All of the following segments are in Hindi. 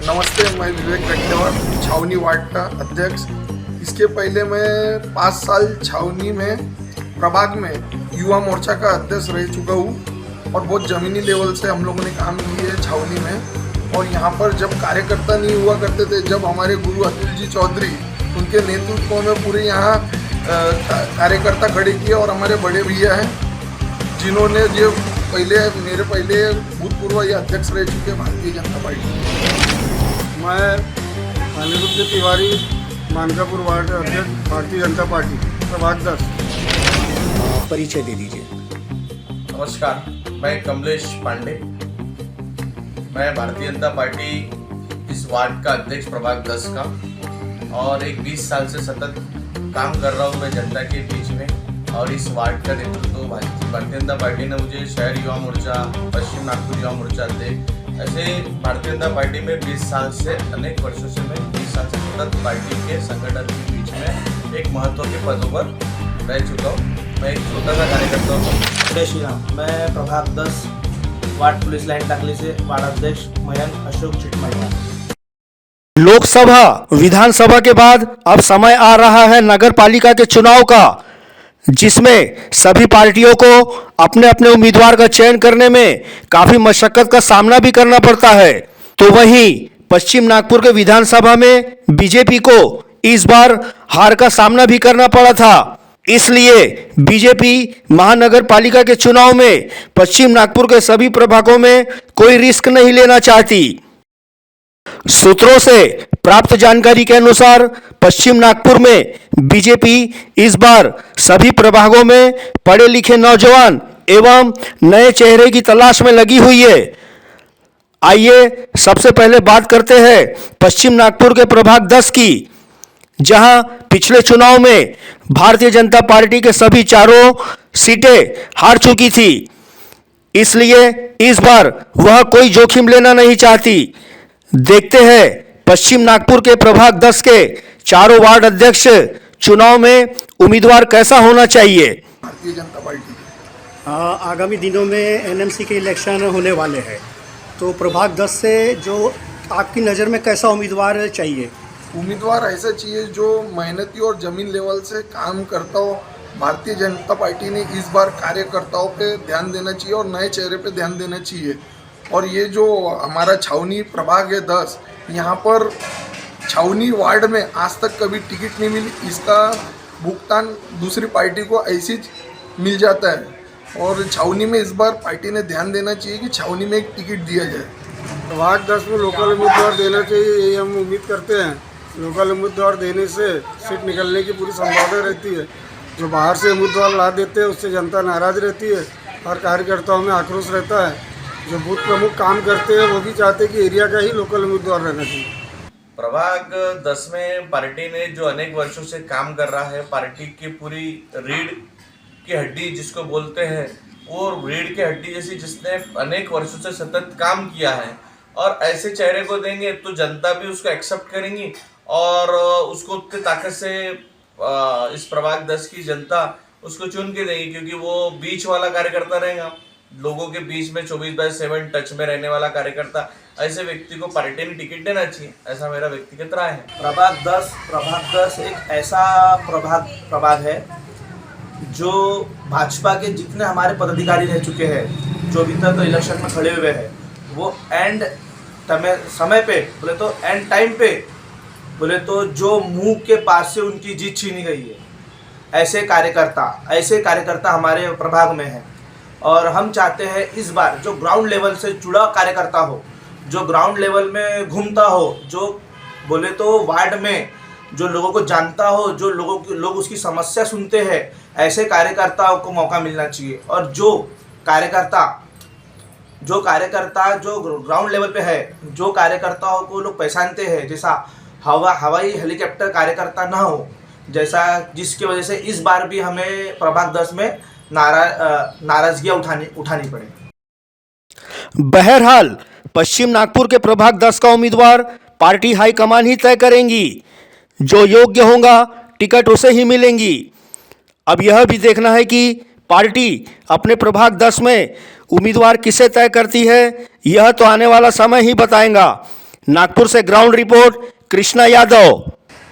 नमस्ते, मैं विवेक रखियावार, छावनी वार्ड का अध्यक्ष। इसके पहले मैं 5 साल छावनी में प्रभाग में युवा मोर्चा का अध्यक्ष रह चुका हूँ और बहुत ज़मीनी लेवल से हम लोगों ने काम किए है छावनी में। और यहाँ पर जब कार्यकर्ता नहीं हुआ करते थे, जब हमारे गुरु अतुल जी चौधरी उनके नेतृत्व में पूरे यहाँ कार्यकर्ता खड़े किए और हमारे बड़े भैया हैं जिन्होंने जो मेरे पहले भूतपूर्व ये अध्यक्ष रह चुके भारतीय जनता पार्टी। मैं अनिरुद्ध तिवारी, मानकापुर वार्ड अध्यक्ष, भारतीय जनता पार्टी, प्रभाग 10। परिचय दे दीजिए। नमस्कार, मैं कमलेश पांडे, मैं भारतीय जनता पार्टी इस वार्ड का अध्यक्ष प्रभाग 10 का, और एक 20 साल से सतत काम कर रहा हूँ मैं जनता के बीच में। और इस वार्ड का नेतृत्व भारतीय जनता पार्टी ने मुझे शहर युवा मोर्चा, पश्चिम नागपुर युवा मोर्चा अध्यक्ष, ऐसे भारतीय जनता पार्टी में 20 साल से, अनेक वर्षों से मैं 20 साल से सतत पार्टी के संगठन के बीच में एक महत्व के पदों पर रह चुका हूँ। मैं एक छोटा सा कार्यकर्ता हूँ। जय श्री राम। मैं प्रभाग 10 वार्ड पुलिस लाइन टाकली से वार्ड अध्यक्ष मयंक अशोक चिटमैया। लोकसभा विधानसभा के बाद अब समय आ रहा है नगर पालिका के चुनाव का, जिसमें सभी पार्टियों को अपने अपने उम्मीदवार का चयन करने में काफी मशक्कत का सामना भी करना पड़ता है। तो वहीं पश्चिम नागपुर के विधानसभा में बीजेपी को इस बार हार का सामना भी करना पड़ा था। इसलिए बीजेपी महानगर पालिका के चुनाव में पश्चिम नागपुर के सभी प्रभागों में कोई रिस्क नहीं लेना चाहती। सूत्रों से प्राप्त जानकारी के अनुसार पश्चिम नागपुर में बीजेपी इस बार सभी प्रभागों में पढ़े लिखे नौजवान एवं नए चेहरे की तलाश में लगी हुई है। आइए सबसे पहले बात करते हैं पश्चिम नागपुर के प्रभाग 10 की, जहां पिछले चुनाव में भारतीय जनता पार्टी के सभी चारों सीटें हार चुकी थी। इसलिए इस बार वह कोई जोखिम लेना नहीं चाहती। देखते हैं पश्चिम नागपुर के प्रभाग 10 के चारों वार्ड अध्यक्ष चुनाव में उम्मीदवार कैसा होना चाहिए। भारतीय जनता पार्टी आगामी दिनों में एनएमसी के इलेक्शन होने वाले हैं, तो प्रभाग 10 से जो आपकी नज़र में कैसा उम्मीदवार चाहिए? उम्मीदवार ऐसा चाहिए जो मेहनती और जमीन लेवल से काम करता हो। भारतीय जनता पार्टी ने इस बार कार्यकर्ताओं पे ध्यान देना चाहिए और नए चेहरे पे ध्यान देना चाहिए। और ये जो हमारा छावनी प्रभाग है 10, यहाँ पर छावनी वार्ड में आज तक कभी टिकट नहीं मिली। इसका भुगतान दूसरी पार्टी को ऐसे ही मिल जाता है। और छावनी में इस बार पार्टी ने ध्यान देना चाहिए कि छावनी में एक टिकट दिया जाए। प्रभाग 10 में लोकल उम्मीदवार देना चाहिए, यही हम उम्मीद करते हैं। लोकल उम्मीदवार देने से सीट निकलने की पूरी संभावना रहती है। जो बाहर से उम्मीदवार ला देते हैं उससे जनता नाराज रहती है और कार्यकर्ताओं में आक्रोश रहता है। जो बूथ प्रमुख काम करते हैं वो भी चाहते हैं कि एरिया का ही लोकल उम्मीदवार रहना चाहिए। प्रभाग 10 में पार्टी ने जो अनेक वर्षों से काम कर रहा है, पार्टी की पूरी रीढ़ की हड्डी जिसको बोलते हैं, वो रीढ़ की हड्डी जैसी जिसने अनेक वर्षों से सतत काम किया है, और ऐसे चेहरे को देंगे तो जनता भी उसको एक्सेप्ट करेंगी और उसको उतनी ताकत से इस प्रभाग 10 की जनता उसको चुन के देगी, क्योंकि वो बीच वाला कार्यकर्ता रहेगा, लोगों के बीच में 24/7 टच में रहने वाला कार्यकर्ता। ऐसे व्यक्ति को पार्टी ने टिकट देना चाहिए, ऐसा मेरा व्यक्तिगत राय है। प्रभाग 10 एक ऐसा प्रभाग है जो भाजपा के जितने हमारे पदाधिकारी रह चुके हैं, जो अभी तक इलेक्शन में खड़े हुए हैं, वो एंड समय पे बोले तो एंड टाइम पे बोले तो जो मुंह के पास से उनकी जीत छीनी गई है, ऐसे कार्यकर्ता हमारे प्रभाग में हैं। और हम चाहते हैं इस बार जो ग्राउंड लेवल से जुड़ा कार्यकर्ता हो, जो ग्राउंड लेवल में घूमता हो, जो बोले तो वार्ड में जो लोगों को जानता हो, जो लोग उसकी समस्या सुनते हैं, ऐसे कार्यकर्ताओं को मौका मिलना चाहिए। और जो कार्यकर्ता जो ग्राउंड लेवल पे है, जो कार्यकर्ताओं को लोग पहचानते हैं, जैसा हवाई हेलीकॉप्टर कार्यकर्ता ना हो, जैसा जिसकी वजह से इस बार भी हमें प्रभाग 10 में नाराजगियां उठानी पड़े। बहरहाल पश्चिम नागपुर के प्रभाग 10 का उम्मीदवार पार्टी हाईकमान ही तय करेंगी। जो योग्य होगा टिकट उसे ही मिलेंगी। अब यह भी देखना है कि पार्टी अपने प्रभाग 10 में उम्मीदवार किसे तय करती है, यह तो आने वाला समय ही बताएगा। नागपुर से ग्राउंड रिपोर्ट कृष्णा यादव।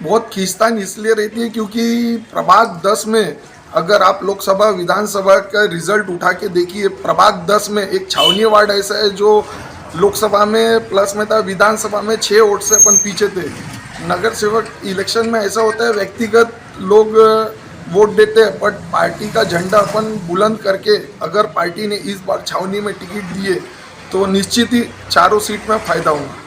बहुत खींचतान इसलिए रहती है क्योंकि प्रभाग 10 में अगर आप लोकसभा विधानसभा का रिजल्ट उठा के देखिए, प्रभाग 10 में एक छावनी वार्ड ऐसा है जो लोकसभा में प्लस में था, विधानसभा में 6 वोट से अपन पीछे थे। नगर सेवक इलेक्शन में ऐसा होता है, व्यक्तिगत लोग वोट देते हैं, बट पार्टी का झंडा अपन बुलंद करके अगर पार्टी ने इस बार छावनी में टिकट दिए तो निश्चित ही चारों सीट में फायदा होगा।